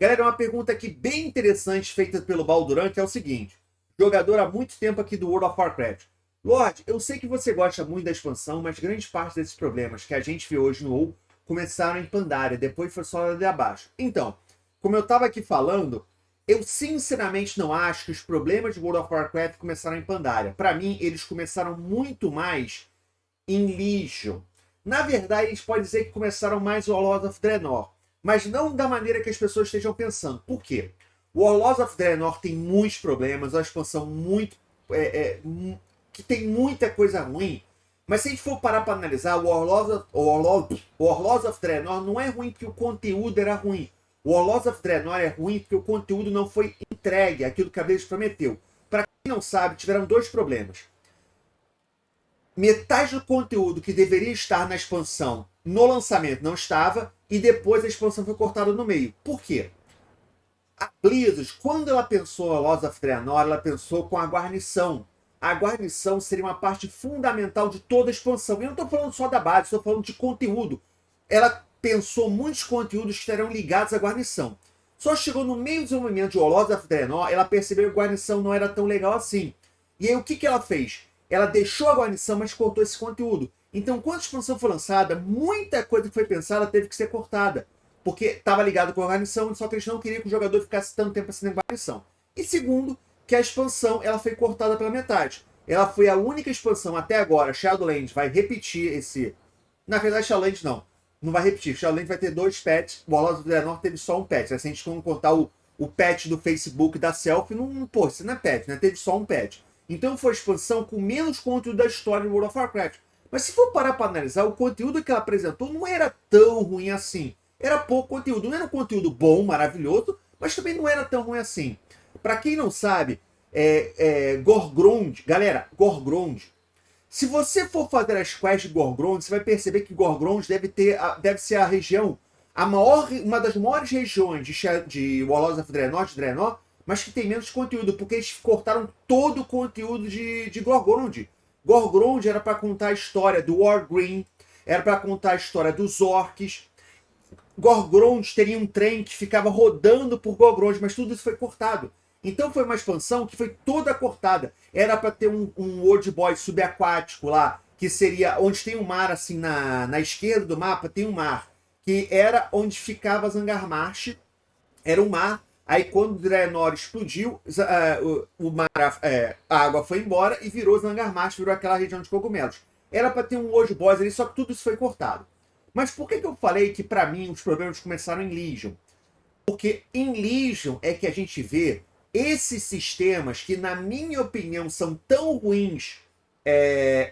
Galera, uma pergunta aqui bem interessante feita pelo Balduran, que é o seguinte. Jogador há muito tempo aqui do World of Warcraft. Lorde, eu sei que você gosta muito da expansão, mas grande parte desses problemas que a gente vê hoje no WoW começaram em Pandaria, depois foi só de abaixo. Então, como eu estava aqui falando, eu sinceramente não acho que os problemas de World of Warcraft começaram em Pandaria. Para mim, eles começaram muito mais em Legion. Na verdade, a gente pode dizer que começaram mais o Warlords of Draenor, mas não da maneira que as pessoas estejam pensando. Por quê? O Warlords of Draenor tem muitos problemas, uma expansão muito que tem muita coisa ruim. Mas se a gente for parar para analisar, o Warlords of Draenor não é ruim porque o conteúdo era ruim. O Warlords of Draenor é ruim porque o conteúdo não foi entregue, aquilo que a Blizzard prometeu. Para quem não sabe, tiveram dois problemas. Metade do conteúdo que deveria estar na expansão no lançamento não estava, e depois a expansão foi cortada no meio. Por quê? A Blizzard, quando ela pensou a Warlords of Draenor, ela pensou com a guarnição. A guarnição seria uma parte fundamental de toda a expansão. E eu não estou falando só da base, estou falando de conteúdo. Ela pensou muitos conteúdos que estarão ligados à guarnição. Só chegou no meio do desenvolvimento de Warlords of Draenor, ela percebeu que a guarnição não era tão legal assim. E aí o que ela fez? Ela deixou a guarnição, mas cortou esse conteúdo. Então, quando a expansão foi lançada, muita coisa que foi pensada teve que ser cortada. Porque estava ligado com a guarnição, só que eles não queriam que o jogador ficasse tanto tempo assim na guarnição. E segundo, que a expansão ela foi cortada pela metade. Ela foi a única expansão até agora. Shadowlands vai repetir esse... Na verdade, Shadowlands não vai repetir. Shadowlands vai ter 2 patches. O Warlords of Draenor teve só um patch. Se a gente não contar o patch do Facebook da Selfie, pô, isso não é patch, né? Teve só um patch. Então foi a expansão com menos conteúdo da história do World of Warcraft. Mas se for parar para analisar, o conteúdo que ela apresentou não era tão ruim assim. Era pouco conteúdo. Não era um conteúdo bom, maravilhoso, mas também não era tão ruim assim. Para quem não sabe, Gorgrond, galera, Gorgrond. Se você for fazer as quests de Gorgrond, você vai perceber que Gorgrond deve ser a região, uma das maiores regiões de Warlords of Draenor, mas que tem menos conteúdo, porque eles cortaram todo o conteúdo de Gorgrond. Gorgrond era para contar a história do Wargreen, era para contar a história dos orcs. Gorgrond teria um trem que ficava rodando por Gorgrond, mas tudo isso foi cortado. Então foi uma expansão que foi toda cortada. Era para ter um World Boy subaquático lá, que seria onde tem um mar, assim, na esquerda do mapa, tem um mar, que era onde ficava Zangarmarsh. Era um mar. Aí quando o Draenor explodiu, o mar, a água foi embora e virou Zangarmarsh, virou aquela região de cogumelos. Era para ter um World Boys ali, só que tudo isso foi cortado. Mas por que eu falei que para mim os problemas começaram em Legion? Porque em Legion é que a gente vê esses sistemas que, na minha opinião, são tão ruins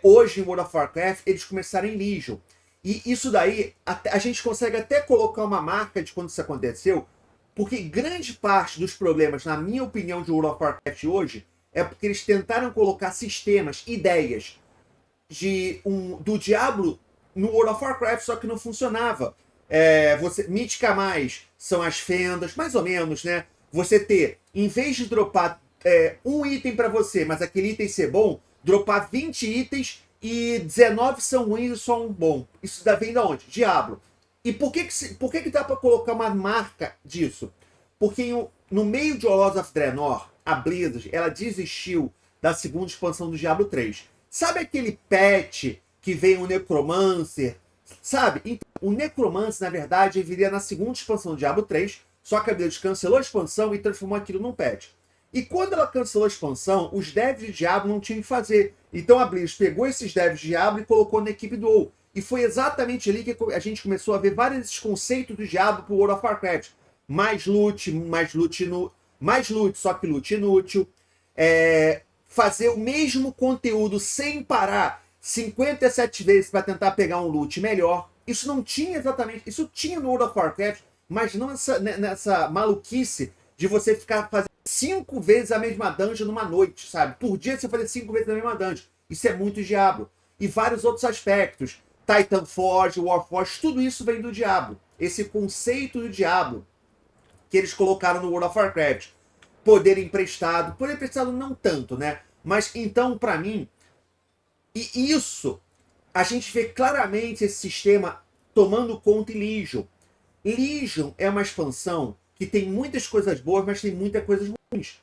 hoje em World of Warcraft, eles começaram em Legion. E isso daí, a gente consegue até colocar uma marca de quando isso aconteceu, porque grande parte dos problemas, na minha opinião, de World of Warcraft hoje, é porque eles tentaram colocar sistemas, ideias do Diablo no World of Warcraft, só que não funcionava. Mítica mais são as fendas, mais ou menos, né? Você ter, em vez de dropar um item para você, mas aquele item ser bom, dropar 20 itens e 19 são ruins e só um bom. Isso vem da onde? Diablo. E por que dá para colocar uma marca disso? Porque no meio de Warlords of Draenor, a Blizzard, ela desistiu da segunda expansão do Diablo 3. Sabe aquele patch que vem o Necromancer? Sabe? Então, o Necromancer, na verdade, viria na segunda expansão do Diablo 3, só que a Blizzard cancelou a expansão e transformou aquilo num patch. E quando ela cancelou a expansão, os devs de Diablo não tinham o que fazer. Então a Blizzard pegou esses devs de Diablo e colocou na equipe do WoW. E foi exatamente ali que a gente começou a ver vários desses conceitos do Diablo pro World of Warcraft. Mais loot, só que loot inútil. Fazer o mesmo conteúdo sem parar 57 vezes para tentar pegar um loot melhor. Isso não tinha exatamente... Isso tinha no World of Warcraft, mas não nessa maluquice de você ficar fazendo 5 vezes a mesma dungeon numa noite, sabe? Por dia você fazer 5 vezes a mesma dungeon. Isso é muito Diablo. E vários outros aspectos. Titanforge, Warforge, tudo isso vem do Diablo. Esse conceito do Diablo que eles colocaram no World of Warcraft. Poder emprestado não tanto, né? Mas então, para mim, e isso, a gente vê claramente esse sistema tomando conta em Legion. Legion é uma expansão que tem muitas coisas boas, mas tem muitas coisas ruins.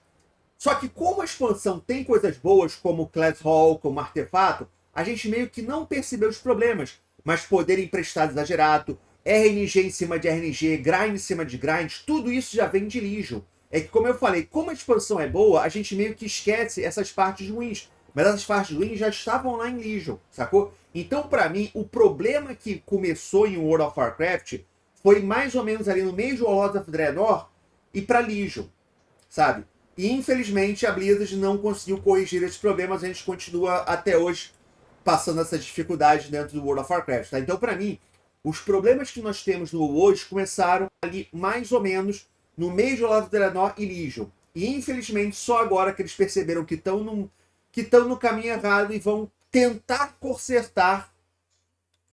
Só que como a expansão tem coisas boas, como Class Hall, como Artefato, a gente meio que não percebeu os problemas. Mas poder emprestado exagerado, RNG em cima de RNG, grind em cima de grind, tudo isso já vem de Legion. É que, como eu falei, como a expansão é boa, a gente meio que esquece essas partes ruins. Mas essas partes ruins já estavam lá em Legion, sacou? Então, pra mim, o problema que começou em World of Warcraft foi mais ou menos ali no meio de Warlords of Draenor e pra Legion, sabe? E infelizmente a Blizzard não conseguiu corrigir esses problemas, a gente continua até hoje passando essas dificuldades dentro do World of Warcraft, tá? Então, pra mim, os problemas que nós temos no hoje começaram ali mais ou menos no meio de Warlords of Draenor e Legion. E infelizmente só agora que eles perceberam que estão no caminho errado e vão tentar consertar